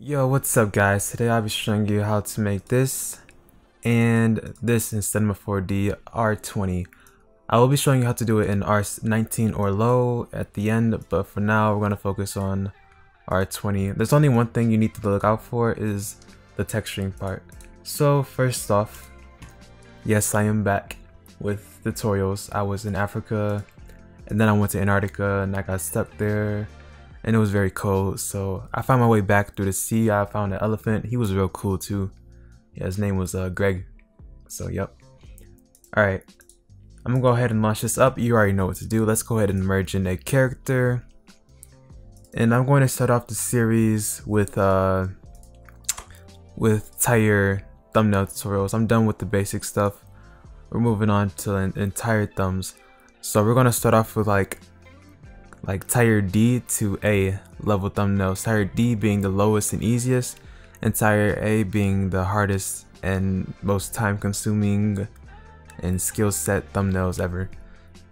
Yo, what's up guys? Today I'll be showing you how to make this and this in Cinema 4D R20. I will be showing you how to do it in R19 or low at the end, but for now we're going to focus on R20. There's only one thing you need to look out for is the texturing part. So first off, yes, I am back with tutorials. I was in Africa and then I went to Antarctica and I got stuck there. And it was very cold, so I found my way back through the sea. I found an elephant. He was real cool too. Yeah, his name was Greg. So yep. Alright, I'm gonna go ahead and launch this up. You already know what to do. Let's go ahead and merge in a character. And I'm going to start off the series with tire thumbnail tutorials. I'm done with the basic stuff. We're moving on to entire thumbs. So we're gonna start off with like tire D to A level thumbnails, tire D being the lowest and easiest, and tire A being the hardest and most time consuming and skill set thumbnails ever.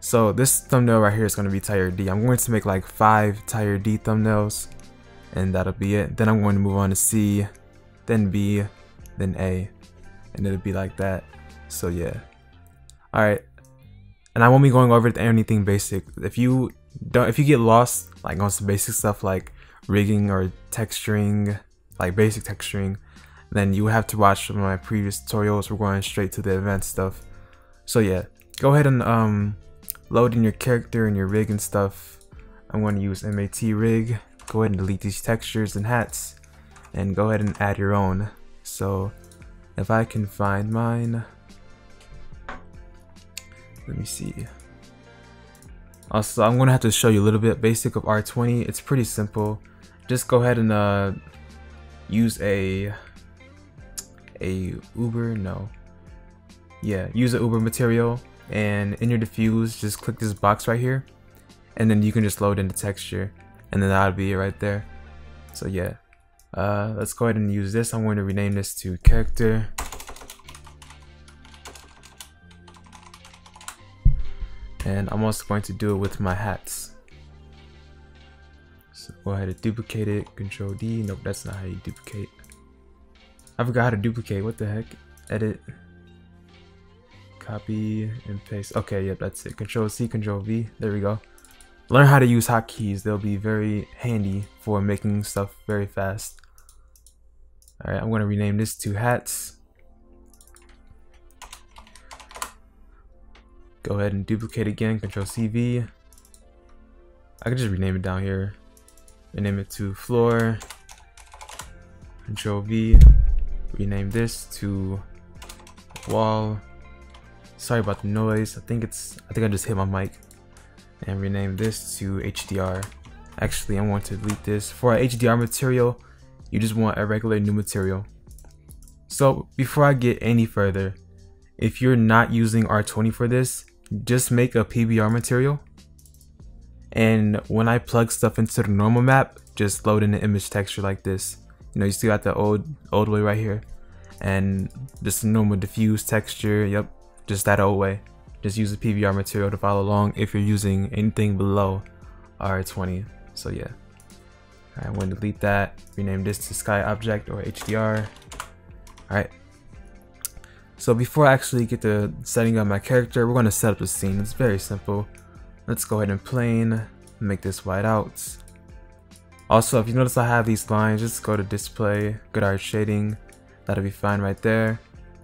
So this thumbnail right here is going to be tire D. I'm going to make like 5 tire D thumbnails and that'll be it. Then I'm going to move on to C, then B, then A, and it'll be like that. So yeah. Alright, and I won't be going over anything basic. If you get lost like on some basic stuff like rigging or texturing, like basic texturing, then you have to watch some of my previous tutorials. We're going straight to the advanced stuff. So yeah, go ahead and load in your character and your rig and stuff. I'm going to use MAT rig. Go ahead and delete these textures and hats and go ahead and add your own. So if I can find mine, let me see. Also, I'm going to have to show you a little bit basic of R20. It's pretty simple. Just go ahead and use use an Uber material, and in your diffuse just click this box right here, and then you can just load in the texture, and then that'll be it right there. So yeah, let's go ahead and use this. I'm going to rename this to character. And I'm also going to do it with my hats. So go ahead and duplicate it, Control D. Nope, that's not how you duplicate. I forgot how to duplicate, what the heck? Edit, copy, and paste. Okay, yep, that's it. Control C, Control V, there we go. Learn how to use hotkeys, they'll be very handy for making stuff very fast. Alright, I'm going to rename this to hats. Go ahead and duplicate again, Control CV. I can just rename it down here. Rename it to floor. Control V. Rename this to wall. Sorry about the noise. I think I just hit my mic. And rename this to HDR. Actually, I want to delete this. For our HDR material, you just want a regular new material. So before I get any further, if you're not using R20 for this, just make a PBR material, and when I plug stuff into the normal map, just load in the image texture like this. You know, you still got the old way right here, and just a normal diffuse texture. Yep, just that old way. Just use the PBR material to follow along if you're using anything below R20. So yeah, I'm going to delete that, rename this to sky object or HDR. Alright, so before I actually get to setting up my character, we're going to set up the scene. It's very simple. Let's go ahead and plane, make this white out. Also, if you notice I have these lines, just go to display, good art shading. That'll be fine right there.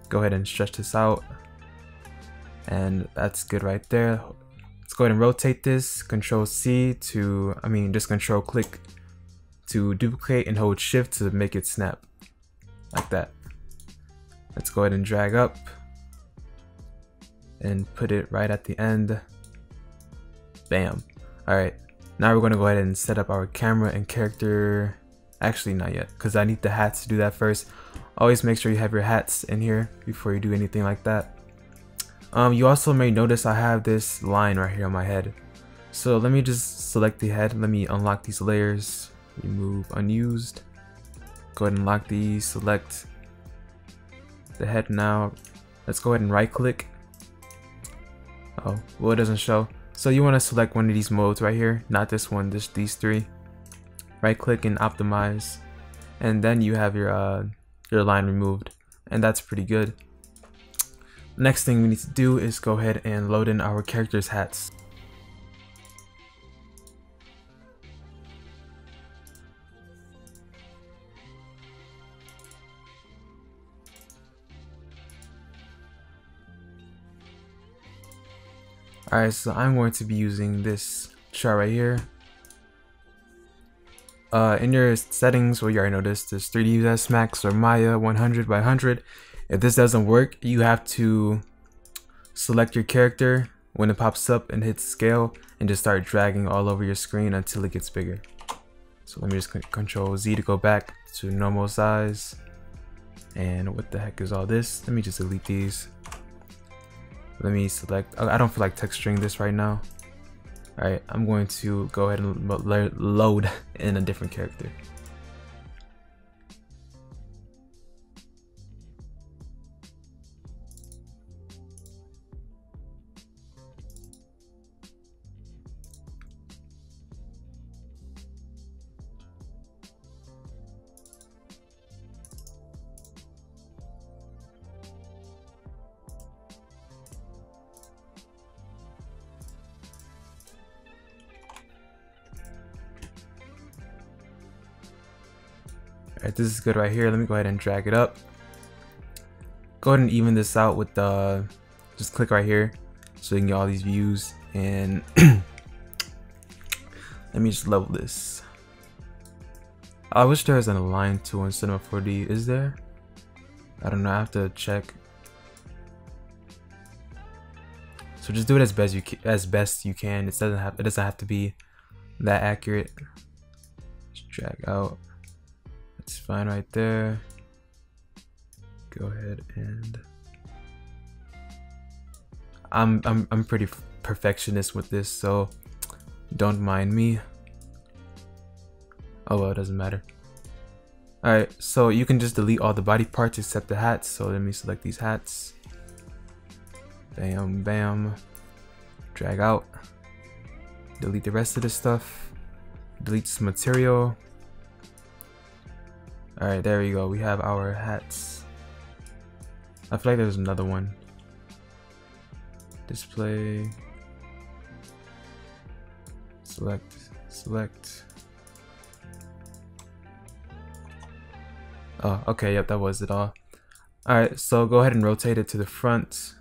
Go ahead and stretch this out. And that's good right there. Let's go ahead and rotate this, Control C to, just Control click to duplicate and hold Shift to make it snap. Like that. Let's go ahead and drag up and put it right at the end. Bam. Alright, now we're going to go ahead and set up our camera and character. Actually, not yet, because I need the hats to do that first. Always make sure you have your hats in here before you do anything like that. You also may notice I have this line right here on my head. So let me just select the head. Let me unlock these layers. Remove unused. Go ahead and unlock these. Select the head now. Let's go ahead and right click. Oh, well, it doesn't show. So you want to select one of these modes right here, not this one, just these three. Right click and optimize. and then you have your line removed, and that's pretty good. Next thing we need to do is go ahead and load in our characters' hats. Alright, so I'm going to be using this chart right here. In your settings, well, you already know this, there's 3ds Max or Maya 100 by 100. If this doesn't work, you have to select your character when it pops up and hit scale and just start dragging all over your screen until it gets bigger. So let me just Control Z to go back to normal size. And what the heck is all this? Let me just delete these. Let me select, I don't feel like texturing this right now. Alright, I'm going to go ahead and load in a different character. Alright, this is good right here. Let me go ahead and drag it up. Go ahead and even this out with the, just click right here so you can get all these views, and let me just level this. I wish there was an align tool in Cinema 4D. Is there? I don't know, I have to check. So just do it as best you can. It doesn't have to be that accurate. Just drag out. It's fine right there. Go ahead and I'm pretty perfectionist with this, so don't mind me. Oh well, it doesn't matter. Alright, so you can just delete all the body parts except the hats. So let me select these hats. Bam, bam. Drag out. Delete the rest of this stuff. Delete this material. Alright, there we go. We have our hats. I feel like there's another one. Display. Select. Oh, okay, yep, that was it all. Alright, so go ahead and rotate it to the front.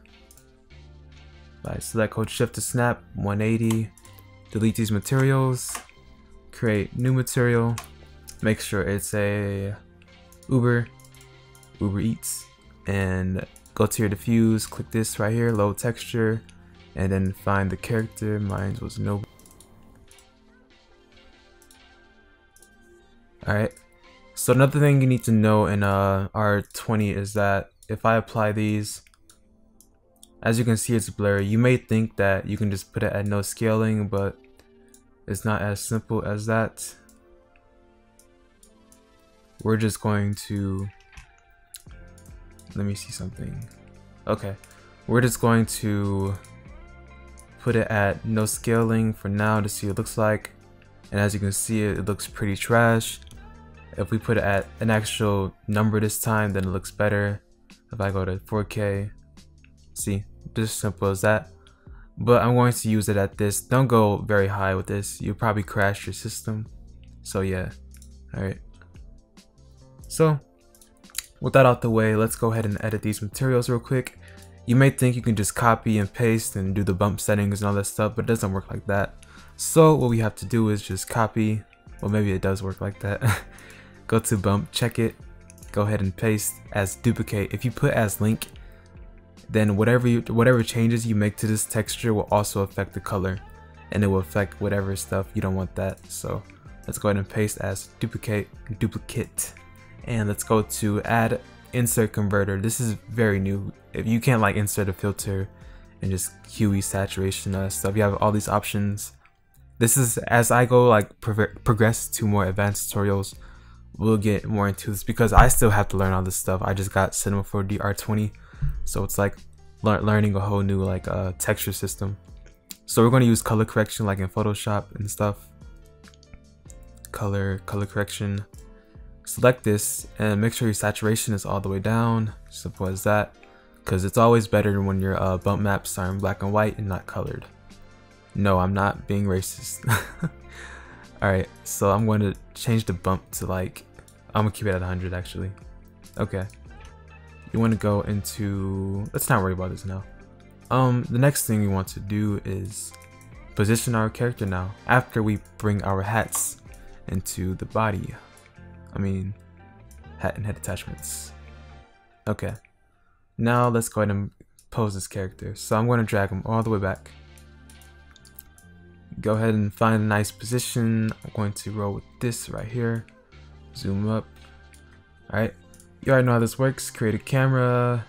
Select, hold shift to snap, 180. Delete these materials. Create new material. Make sure it's a Uber Eats, and go to your diffuse, click this right here, load texture, and then find the character. Mine was no. Alright, so another thing you need to know in R20 is that if I apply these, as you can see, it's blurry. You may think that you can just put it at no scaling, but it's not as simple as that. We're just going to, let me see something. Okay, we're just going to put it at no scaling for now to see what it looks like. And as you can see, it looks pretty trash. If we put it at an actual number this time, then it looks better. If I go to 4K, see, just simple as that. But I'm going to use it at this. Don't go very high with this. You'll probably crash your system. So yeah, alright. So, with that out the way, let's go ahead and edit these materials real quick. You may think you can just copy and paste and do the bump settings and all that stuff, but it doesn't work like that. So what we have to do is just copy, well maybe it does work like that. Go to bump, check it, go ahead and paste as duplicate. If you put as link, then whatever changes you make to this texture will also affect the color, and it will affect whatever stuff you don't want that. So let's go ahead and paste as duplicate. And let's go to add insert converter. This is very new. If you can't like insert a filter and just hue saturation stuff, you have all these options. This is, as I go like progress to more advanced tutorials, we'll get more into this because I still have to learn all this stuff. I just got Cinema 4D R20, so it's like learning a whole new like texture system. So we're going to use color correction like in Photoshop and stuff. Color correction. select this and make sure your saturation is all the way down. Simple as that, because it's always better when your bump maps are in black and white and not colored. No, I'm not being racist. Alright, so I'm going to change the bump to like, I'm gonna keep it at 100 actually. Okay. You want to go into, let's not worry about this now. The next thing we want to do is position our character now, after we bring our hats into the body. I mean, hat and head attachments. Okay. Now let's go ahead and pose this character. So I'm going to drag him all the way back. Go ahead and find a nice position. I'm going to roll with this right here. Zoom up. Alright. You already know how this works. Create a camera.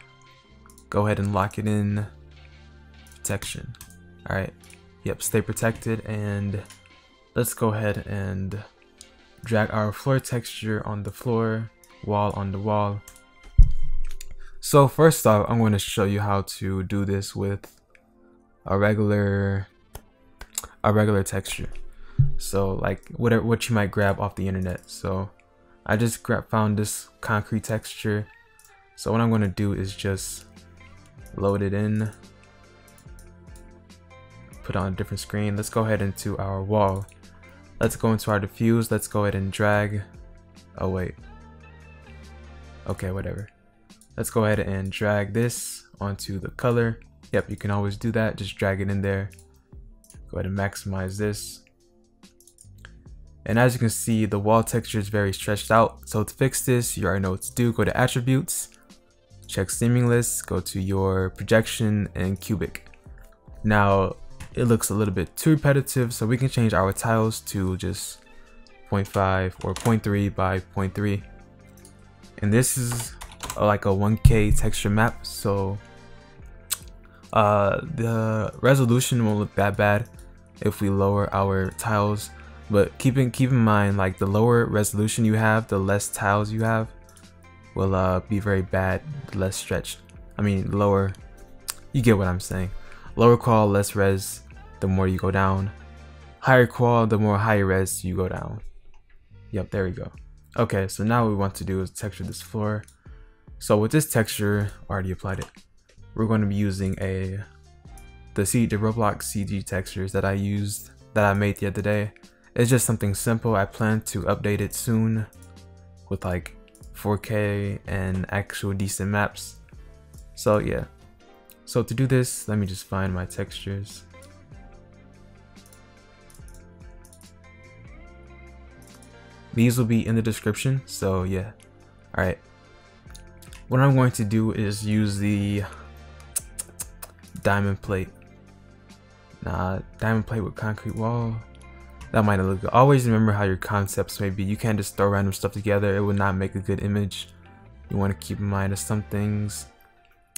Go ahead and lock it in. Protection. Alright. Yep, stay protected, and let's go ahead and drag our floor texture on the floor, wall on the wall. So first off, I'm going to show you how to do this with a regular texture. So like what you might grab off the internet. So I just found this concrete texture. So what I'm going to do is just load it in. Put on a different screen. Let's go ahead into our wall. Let's go into our diffuse. Let's go ahead and drag. Oh wait. Okay, whatever. Let's go ahead and drag this onto the color. Yep, you can always do that. Just drag it in there. Go ahead and maximize this. And as you can see, the wall texture is very stretched out. So to fix this, you already know what to do. Go to attributes, check seamless, go to your projection and cubic. Now, it looks a little bit too repetitive, so we can change our tiles to just 0.5 or 0.3 by 0.3. And this is like a 1K texture map, so the resolution won't look that bad if we lower our tiles. But keep in mind, like the lower resolution you have, the less tiles you have will be very bad, less stretched. I mean lower, you get what I'm saying. Lower qual, less res, the more you go down. Higher qual, the more higher res you go down. Yep, there we go. Okay, so now what we want to do is texture this floor. So with this texture, already applied it. We're going to be using the ROBLOX CG textures that I made the other day. It's just something simple. I plan to update it soon with like 4K and actual decent maps. So yeah. So to do this, let me just find my textures. These will be in the description, so yeah. Alright. What I'm going to do is use the diamond plate. Diamond plate with concrete wall. That might not look good. Always remember how your concepts may be. You can't just throw random stuff together. It would not make a good image. You want to keep in mind of some things.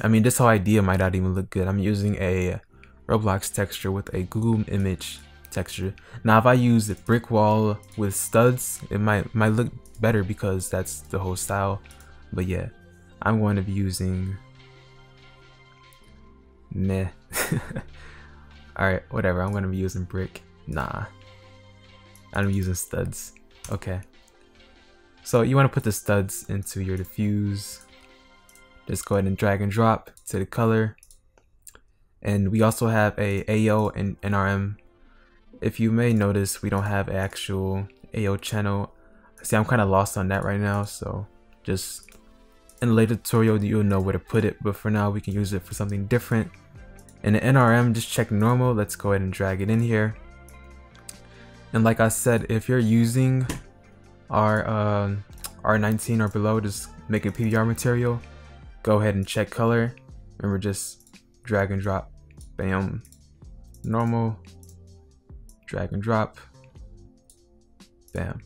I mean, this whole idea might not even look good. I'm using a ROBLOX texture with a Google image texture. Now, if I use a brick wall with studs, it might look better because that's the whole style. But yeah, I'm going to be using meh. Alright, whatever. I'm going to be using brick. Nah, I'm using studs. Okay. So you want to put the studs into your diffuse. Just go ahead and drag and drop to the color. And we also have a AO and NRM. If you may notice, we don't have an actual AO channel. See, I'm kind of lost on that right now, so just in a later tutorial you'll know where to put it, but for now we can use it for something different. And the NRM, just check normal. Let's go ahead and drag it in here. And like I said, if you're using R19 or below, just make a PBR material. Go ahead and check color. Remember, just drag and drop. Bam. Normal. Drag and drop. Bam.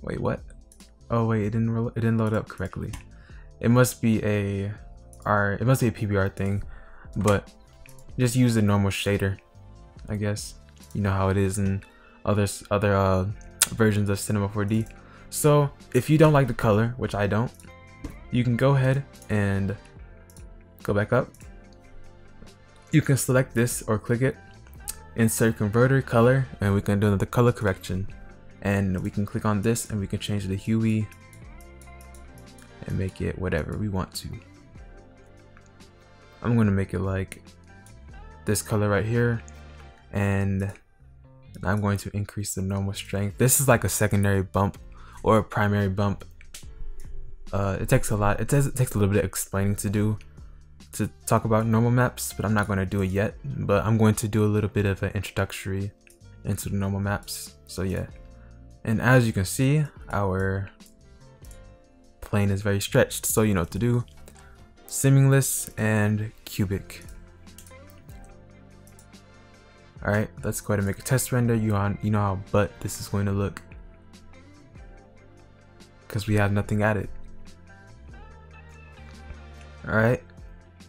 Wait, what? Oh wait, it didn't load up correctly. It must be a PBR thing, but just use a normal shader, I guess. You know how it is in other versions of Cinema 4D. So if you don't like the color, which I don't, you can go ahead and go back up. You can select this or click it, insert converter color, and we can do the color correction. and we can click on this and we can change the hue and make it whatever we want to. I'm going to make it like this color right here, and I'm going to increase the normal strength. This is like a secondary bump or a primary bump. It takes a lot. It takes a little bit of explaining to do to talk about normal maps, but I'm not going to do it yet. But I'm going to do a little bit of an introductory into the normal maps. So yeah, and as you can see, our plane is very stretched, so you know what to do. Seamless and cubic. Alright, let's go ahead and make a test render. You know how butt this is going to look, because we have nothing added. Alright,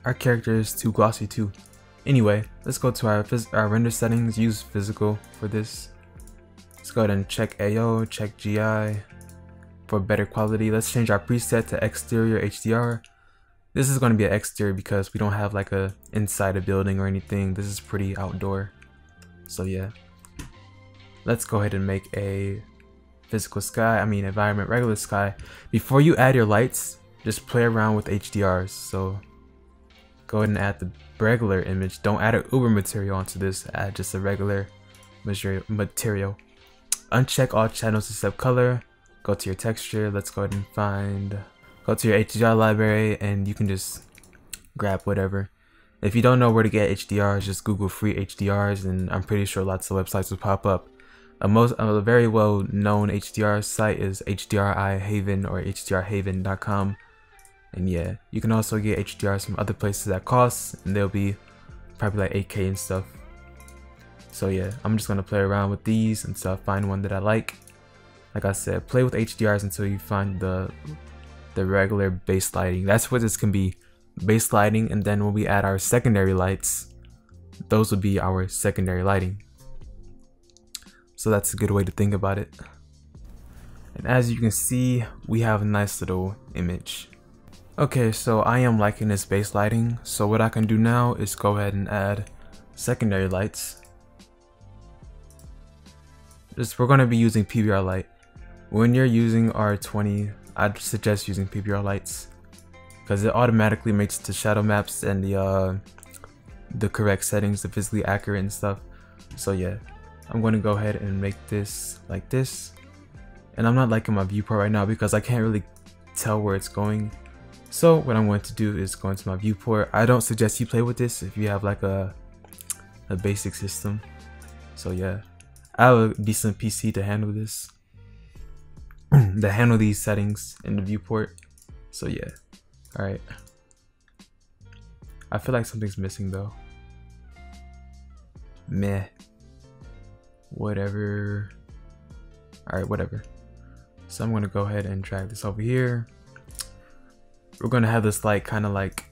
our character is too glossy too. Anyway, let's go to our render settings. Use physical for this. Let's go ahead and check AO, check GI for better quality. Let's change our preset to exterior HDR. This is going to be an exterior because we don't have like a inside a building or anything. This is pretty outdoor. So yeah, let's go ahead and make a physical sky, environment regular sky. Before you add your lights, just play around with HDRs. So go ahead and add the regular image. Don't add an Uber material onto this. Add just a regular material. Uncheck all channels except color. Go to your texture. Let's go ahead and go to your HDR library, and you can just grab whatever. If you don't know where to get HDRs, just Google free HDRs, and I'm pretty sure lots of websites will pop up. A very well known HDR site is HDRI Haven or HDRhaven.com. And yeah, you can also get HDRs from other places at cost, and they'll be probably like 8K and stuff. So yeah, I'm just gonna play around with these until I find one that I like. Like I said, play with HDRs until you find the regular base lighting. That's what this can be, base lighting. And then when we add our secondary lights, those would be our secondary lighting. So that's a good way to think about it. And as you can see, we have a nice little image. Okay, so I am liking this base lighting. So what I can do now is go ahead and add secondary lights. We're going to be using PBR light. When you're using R20, I'd suggest using PBR lights because it automatically makes the shadow maps and the correct settings, the physically accurate and stuff. So yeah, I'm going to go ahead and make this like this. And I'm not liking my viewport right now because I can't really tell where it's going. So what I'm going to do is go into my viewport. I don't suggest you play with this if you have like a basic system. So yeah, I have a decent PC to handle this. To handle these settings in the viewport. So yeah, alright. I feel like something's missing though. Meh. Whatever. Alright, whatever. So I'm gonna go ahead and drag this over here. We're gonna have this light kind of like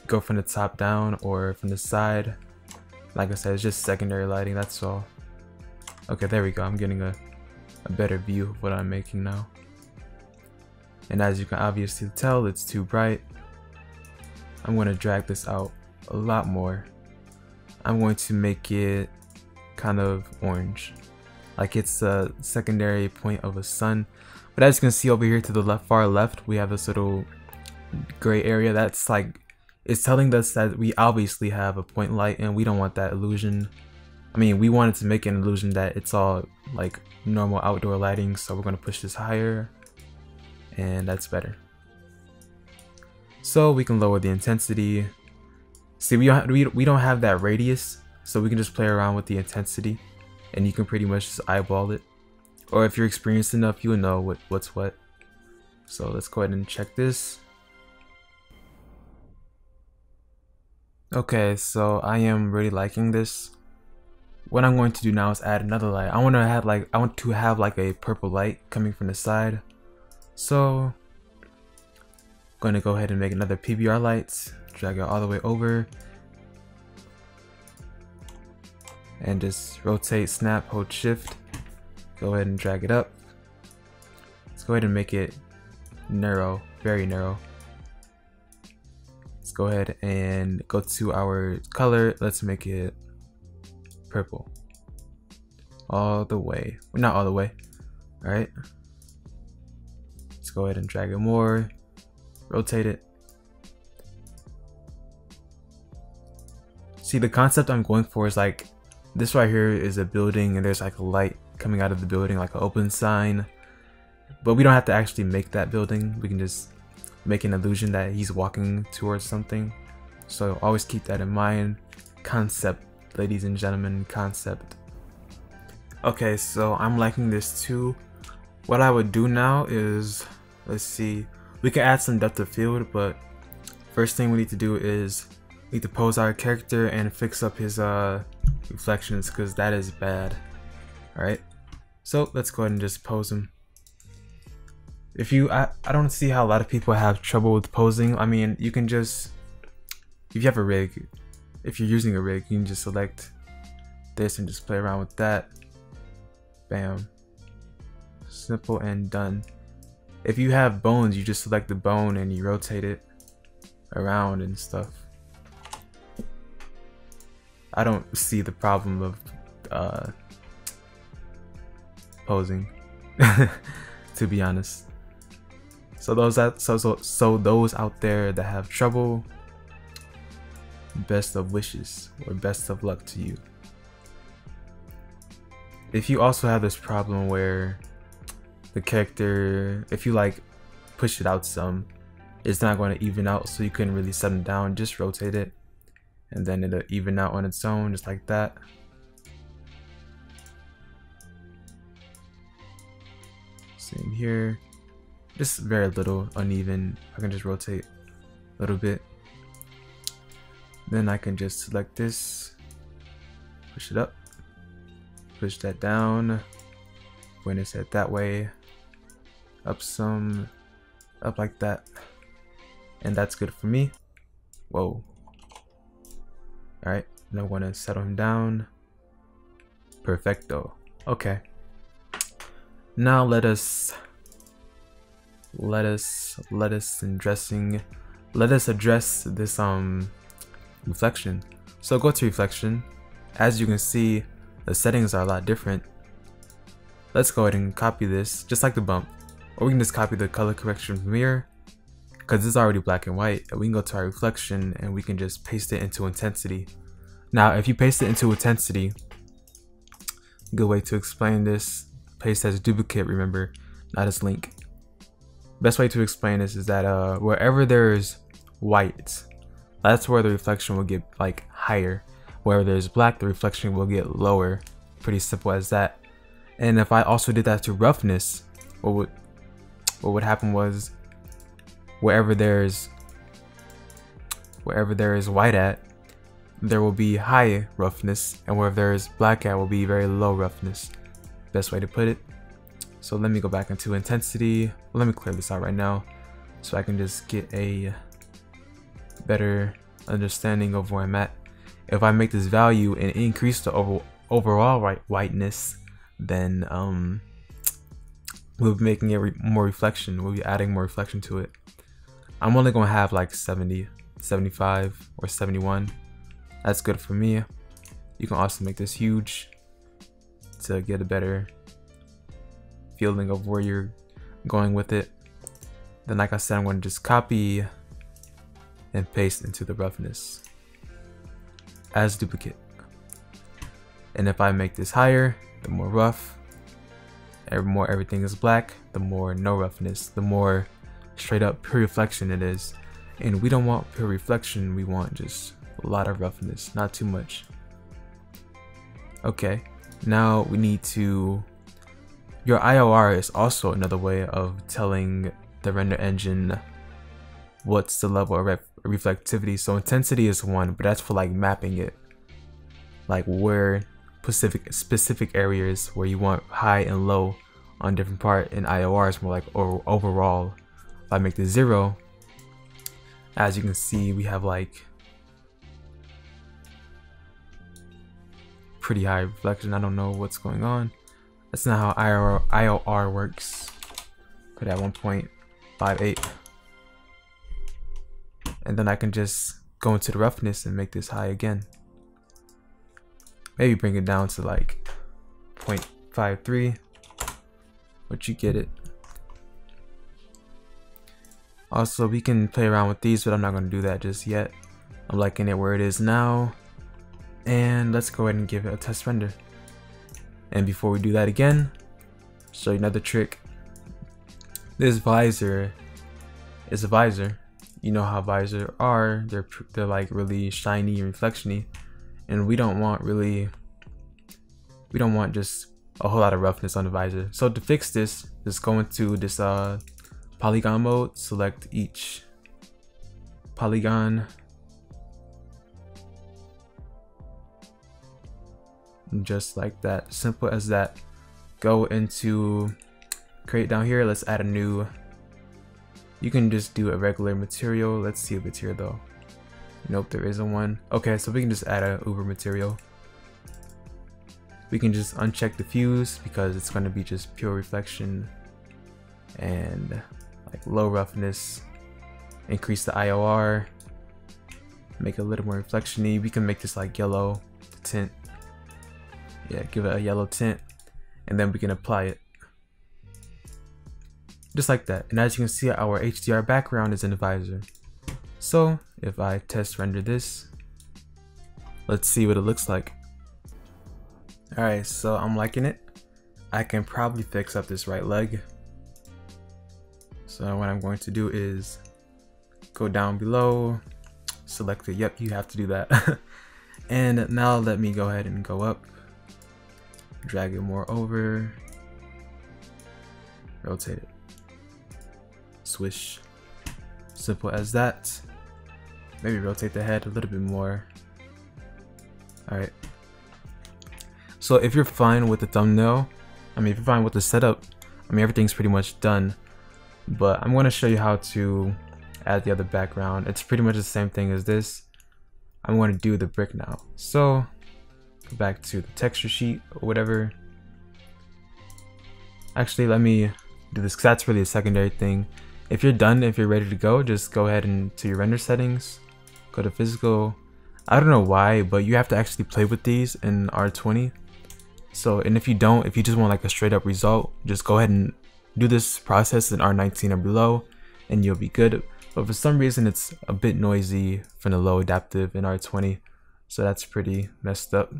go from the top down or from the side. Like I said, it's just secondary lighting, that's all. Okay, there we go. I'm getting a better view of what I'm making now. And as you can obviously tell, it's too bright. I'm going to drag this out a lot more. I'm going to make it kind of orange, like it's a secondary point of a sun. But as you can see over here to the left, far left, we have this little gray area that's like, it's telling us that we obviously have a point light, and we don't want that illusion. We wanted to make an illusion that it's all like normal outdoor lighting, so we're going to push this higher, and that's better. So we can lower the intensity. See, we don't have that radius, so we can just play around with the intensity, and you can pretty much just eyeball it. Or if you're experienced enough, you'll know what's what. So let's go ahead and check this. Okay, so I am really liking this. What I'm going to do now is add another light. I want to have like a purple light coming from the side. So I'm going to go ahead and make another PBR light, drag it all the way over, and just rotate, snap, hold shift, go ahead and drag it up. Let's go ahead and make it narrow, very narrow. Let's go ahead and go to our color. Let's make it purple all the way. Not all the way. Alright. Let's go ahead and drag it more. Rotate it. See, the concept I'm going for is like, this right here is a building and there's like a light coming out of the building, like an open sign. But we don't have to actually make that building. We can just make an illusion that he's walking towards something. So always keep that in mind. Concept, ladies and gentlemen, concept. Okay, so I'm liking this too. What I would do now is, let's see, we can add some depth of field, but first thing we need to do is we need to pose our character and fix up his reflections, because that is bad. Alright, so let's go ahead and just pose him. I don't see how a lot of people have trouble with posing. I mean, you can just, if you have a rig, if you're using a rig, you can just select this and just play around with that. Bam. Simple and done. If you have bones, you just select the bone and you rotate it around and stuff. I don't see the problem of posing, to be honest. So those out there that have trouble, best of wishes or best of luck to you. If you also have this problem where the character, if you like push it out some, it's not going to even out, so you couldn't really set them down, just rotate it and then it'll even out on its own, just like that. Same here, just very little uneven. I can just rotate a little bit, then I can just select this, push it up, push that down, when it's set that way, up some, up like that, and that's good for me. Whoa. Alright, now I'm gonna settle him down. Perfecto. Okay. Now let us address this reflection. So go to reflection. As you can see, the settings are a lot different. Let's go ahead and copy this, just like the bump, or we can just copy the color correction from here, because this is already black and white, and we can go to our reflection and we can just paste it into intensity. Now if you paste it into intensity, good way to explain this, paste as duplicate, remember, not as link. Best way to explain this is that wherever there's white, that's where the reflection will get like higher. Wherever there's black, the reflection will get lower. Pretty simple as that. And if I also did that to roughness, what would happen was wherever there is white at, there will be high roughness, and wherever there is black at will be very low roughness. Best way to put it. So let me go back into intensity. Well, let me clear this out right now so I can just get a better understanding of where I'm at. If I make this value and increase the overall whiteness, then we'll be making it more reflection. We'll be adding more reflection to it. I'm only gonna have like 70, 75, or 71. That's good for me. You can also make this huge to get a better feeling of where you're going with it. Then like I said, I'm going to just copy and paste into the roughness as duplicate. And if I make this higher, the more rough, the more everything is black, the more no roughness, the more straight up pure reflection it is. And we don't want pure reflection, we want just a lot of roughness, not too much. Okay, now we need to, your IOR is also another way of telling the render engine what's the level of reflectivity. So intensity is 1, but that's for like mapping it, like where specific areas where you want high and low on different part, and IOR is more like overall. If I make this 0, as you can see, we have like pretty high reflection. I don't know what's going on. That's not how IOR works. Put it at 1.58. And then I can just go into the roughness and make this high again. Maybe bring it down to like 0.53 but you get it. Also, we can play around with these, but I'm not going to do that just yet. I'm liking it where it is now. And let's go ahead and give it a test render. And before we do that again, show you another trick. This visor is a visor. You know how visors are. They're like really shiny and reflectiony. And we don't want just a whole lot of roughness on the visor. So to fix this, just go into this polygon mode, select each polygon, and just like that, simple as that. Go into create down here. Let's add a new, you can just do a regular material. Let's see if it's here though. Nope, there isn't one. Okay, so we can just add a Uber material. We can just uncheck diffuse because it's going to be just pure reflection and like low roughness. Increase the IOR, make it a little more reflection-y. We can make this like yellow tint. Yeah, give it a yellow tint, and then we can apply it just like that. And as you can see, our HDR background is in the visor. So if I test render this, let's see what it looks like. Alright, so I'm liking it. I can probably fix up this right leg. So what I'm going to do is go down below, select it. Yep, you have to do that. And now let me go ahead and go up, drag it more over, rotate it, swish. Simple as that. Maybe rotate the head a little bit more. Alright. So if you're fine with the thumbnail, if you're fine with the setup, everything's pretty much done. But I'm going to show you how to add the other background. It's pretty much the same thing as this. I'm going to do the brick now. So go back to the texture sheet or whatever. Actually, let me do this because that's really a secondary thing. If you're done, if you're ready to go, just go ahead and to your render settings, go to physical. I don't know why, but you have to actually play with these in R20. So, and if you don't, if you just want like a straight up result, just go ahead and do this process in R19 or below and you'll be good. But for some reason it's a bit noisy from the low adaptive in R20, so that's pretty messed up.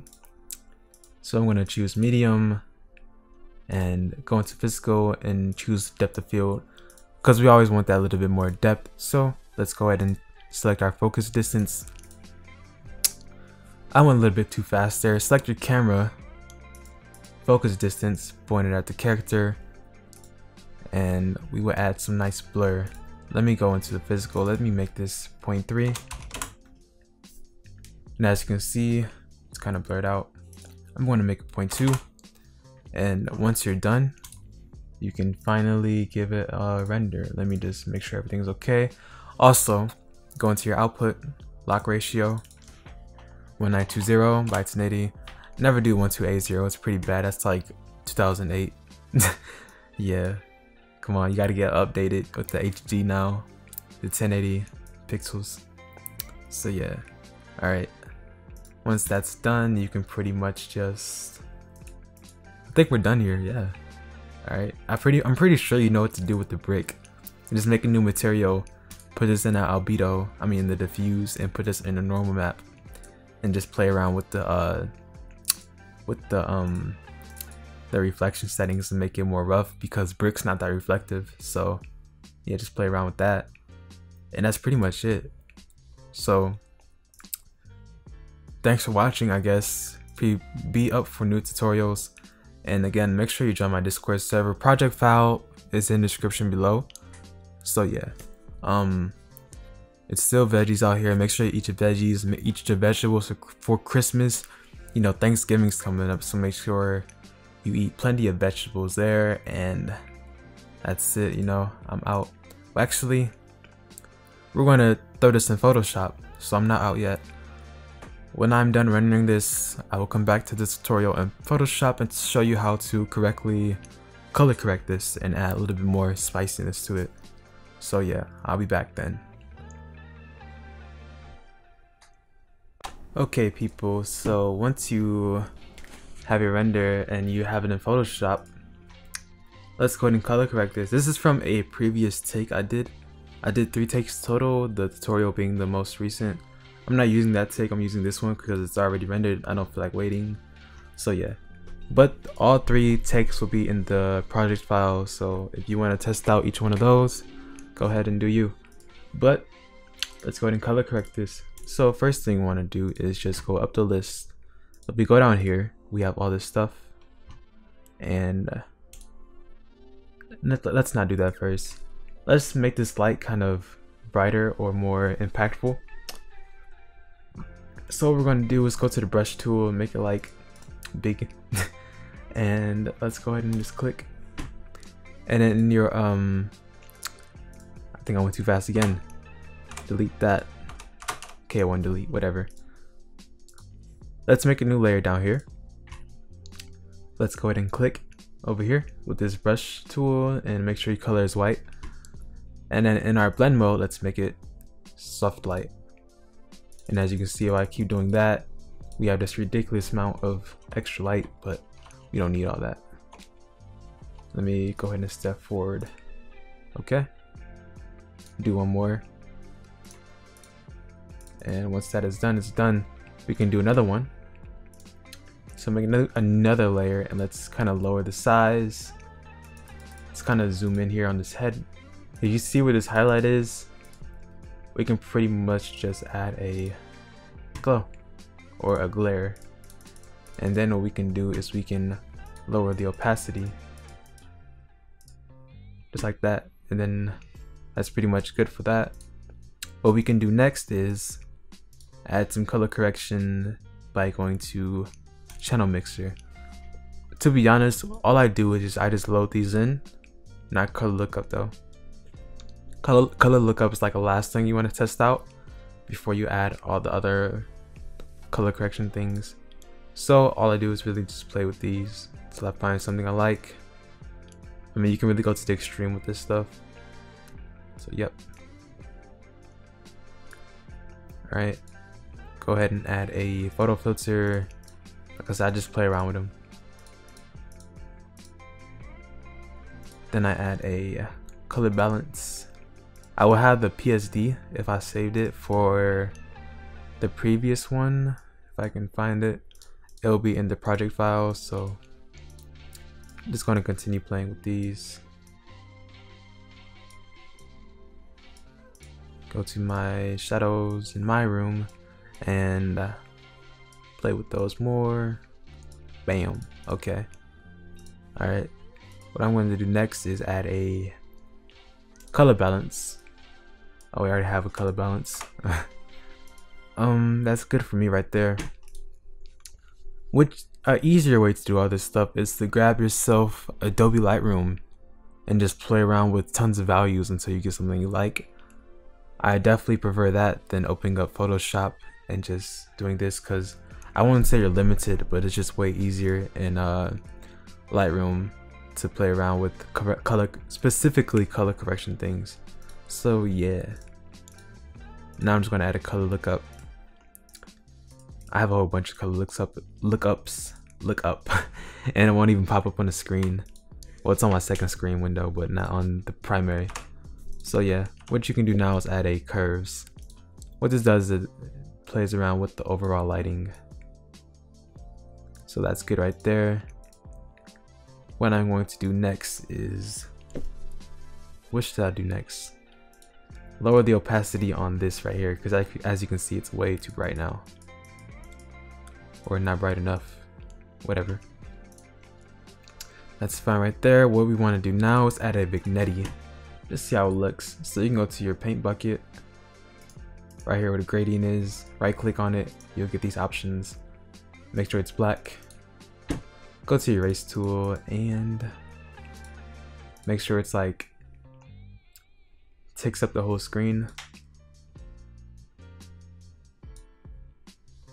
So I'm going to choose medium and go into physical and choose depth of field because we always want that little bit more depth. So let's go ahead and select our focus distance. I went a little bit too fast there. Select your camera, focus distance, point it at the character, and we will add some nice blur. Let me go into the physical. Let me make this 0.3. And as you can see, it's kind of blurred out. I'm going to make it 0.2. And once you're done, you can finally give it a render. Let me just make sure everything's okay. Also, go into your output, lock ratio, 1920 by 1080. Never do 1280, it's pretty bad. That's like 2008. Yeah, come on, you gotta get updated with the HD now, the 1080 pixels. So yeah, alright. Once that's done, you can pretty much just, I think we're done here, yeah. Alright, I'm pretty sure you know what to do with the brick. Just make a new material, put this in an albedo, the diffuse, and put this in a normal map. And just play around with the reflection settings and make it more rough because brick's not that reflective. So yeah, just play around with that, and that's pretty much it. So thanks for watching. I guess be up for new tutorials, and again, make sure you join my Discord server. Project file is in the description below. So yeah, it's still veggies out here. Make sure you eat your veggies, eat your vegetables for Christmas. You know, Thanksgiving's coming up, so make sure you eat plenty of vegetables there. And that's it, you know, I'm out. Well, actually, we're gonna throw this in Photoshop, so I'm not out yet. When I'm done rendering this, I will come back to this tutorial in Photoshop and show you how to correctly color correct this and add a little bit more spiciness to it. So yeah, I'll be back then. Okay people, so once you have your render and you have it in Photoshop, let's go ahead and color correct this. This is from a previous take I did. I did 3 takes total, the tutorial being the most recent. I'm not using that take, I'm using this one because it's already rendered. I don't feel like waiting. So yeah. But all 3 takes will be in the project file, so if you want to test out each one of those, go ahead and do you. But let's go ahead and color correct this. So first thing we want to do is just go up the list. If we go down here, we have all this stuff. And let's not do that first. Let's make this light kind of brighter or more impactful. So what we're going to do is go to the brush tool and make it like big. And let's go ahead and just click. And then in your I think I went too fast again. Delete that. Okay, I want to delete, whatever. Let's make a new layer down here. Let's go ahead and click over here with this brush tool and make sure your color is white. And then in our blend mode, let's make it soft light. And as you can see, if I keep doing that, we have this ridiculous amount of extra light, but we don't need all that. Let me go ahead and step forward. Okay. Do one more. And once that is done, it's done. We can do another one. So make another layer, and let's kind of lower the size. Let's kind of zoom in here on this head. If you see where this highlight is, we can pretty much just add a glow or a glare. And then what we can do is we can lower the opacity just like that, and then that's pretty much good for that. What we can do next is add some color correction by going to channel mixer. To be honest, all I do is I just load these in, not color lookup though. Color lookup is like a last thing you want to test out before you add all the other color correction things. So all I do is really just play with these till I find something I like. I mean, you can really go to the extreme with this stuff. So yep. Alright, go ahead and add a photo filter because I just play around with them. Then I add a color balance. I will have the PSD if I saved it for the previous one. If I can find it, it will be in the project file. So I'm just going to continue playing with these. Go to my shadows in my room and play with those more. Bam. Okay. Alright. What I'm going to do next is add a color balance. Oh, we already have a color balance. That's good for me right there. Which easier way to do all this stuff is to grab yourself Adobe Lightroom and just play around with tons of values until you get something you like. I definitely prefer that than opening up Photoshop and just doing this, because I wouldn't say you're limited, but it's just way easier in Lightroom to play around with specifically color correction things. So yeah. Now I'm just gonna add a color lookup. I have a whole bunch of color lookups, and it won't even pop up on the screen. Well, it's on my second screen window, but not on the primary. So yeah, what you can do now is add a curves. What this does is it plays around with the overall lighting. So that's good right there. What I'm going to do next is, what should I do next? Lower the opacity on this right here, because as you can see, it's way too bright now. Or not bright enough, whatever. That's fine right there. What we want to do now is add a vignette. Just see how it looks. So you can go to your paint bucket, right here where the gradient is, right click on it, you'll get these options. Make sure it's black. Go to your erase tool and make sure it's like takes up the whole screen.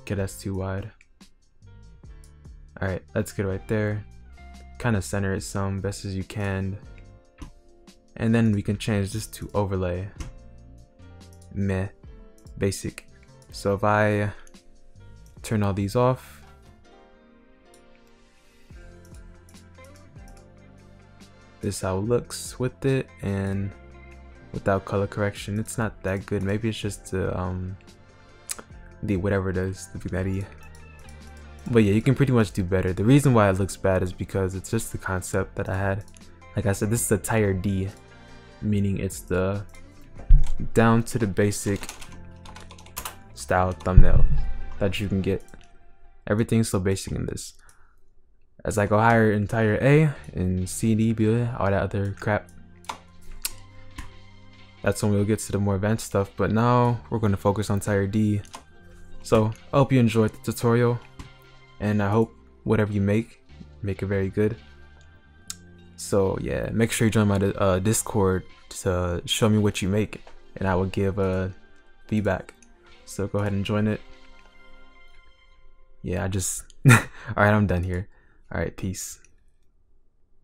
Okay, that's too wide. Alright, that's good right there. Kind of center it some best as you can. And then we can change this to overlay. Meh. Basic. So if I turn all these off, this is how it looks with it, and without color correction it's not that good. Maybe it's just the whatever it is, the vignette. But yeah, you can pretty much do better. The reason why it looks bad is because it's just the concept that I had. Like I said, this is a tier D, meaning it's the down to the basic style thumbnail that you can get. Everything's so basic in this. As I go higher in tier A and C, D, B, all that other crap, that's when we'll get to the more advanced stuff. But now we're going to focus on tier D. So I hope you enjoyed the tutorial, and I hope whatever you make it very good. So yeah, make sure you join my Discord to show me what you make, and I will give feedback. So go ahead and join it. Yeah, I just alright, I'm done here. Alright, peace.